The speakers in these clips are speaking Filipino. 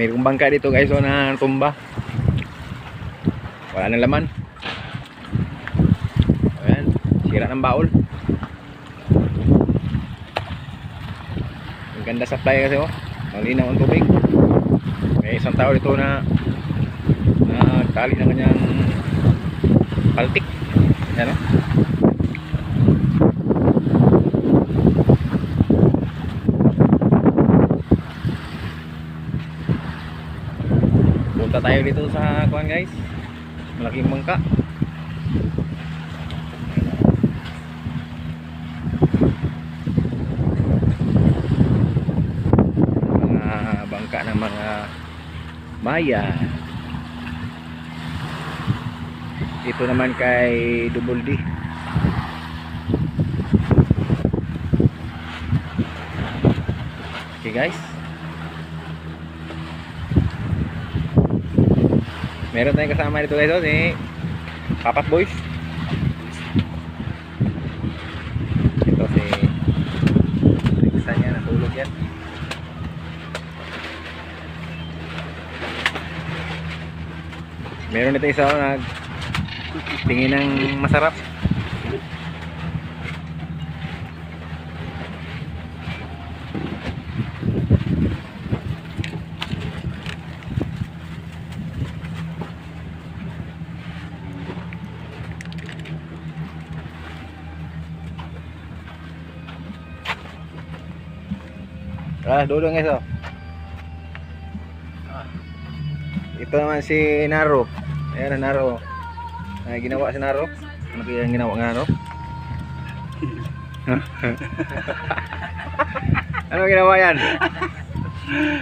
Mayroong bangka dito guys, so na tumba. Wala nang laman. Ayan, sira ng baul. Ang ganda supply kasi oh. Malinaw ang tubig. May isang tao dito na tali ng kanyang paltik. Ayan oh. Punta tayo dito sa kuan guys. Malaking bangka. Mga bangka ng mga Maya. Ito naman kay Double D. Okay guys. Meron tayong kasama dito guys, si Papat Boys. Ito si isa niya, natulog yan. Meron dito isa nagtingin ng masarap. Dudong guys oh. Ito naman si Naro. Ayan na Naro. Ay ginawa si Naro. Ano kaya ang ginawa ng Naro? Ano ginawa yan?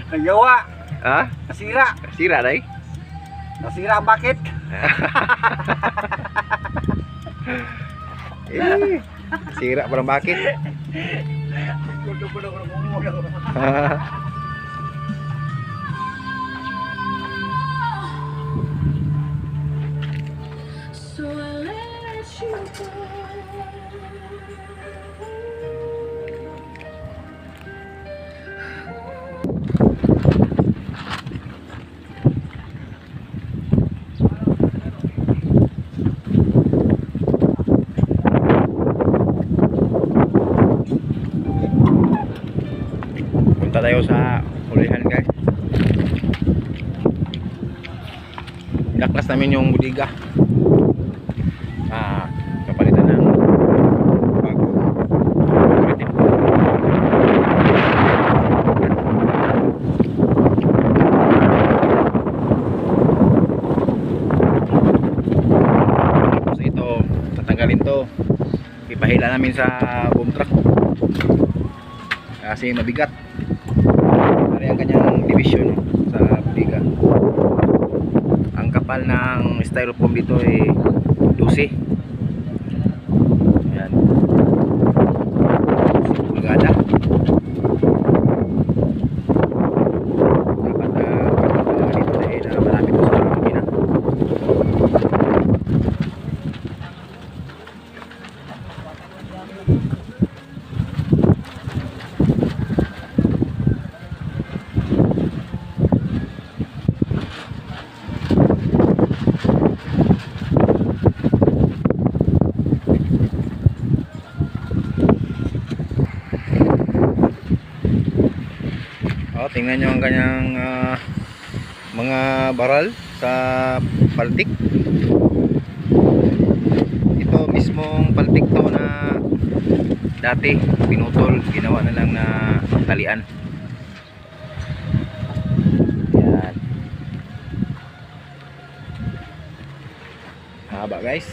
Nagawa. Ha? Nasira. Sira dai? Nasira ang bakit? Sira parang bakit? So I let you go. Punta tayo sa hulihan guys. Naklas namin yung budiga. Kapalitan ng bagong item. Tapos ito, tatanggalin to. Ipahila namin sa boom truck. Kasi mabigat. Ari ang kanyang division sa budiga. Ang kapal ng styrofoam dito ay 12. Ayan. 12 pulgada. Dapat dito dahil marami ito sa makina. Tingnan nyo ang kanyang mga baral sa paltik. Ito mismong paltik to na dati pinutol, ginawa na lang na talian. Yan. Haba guys.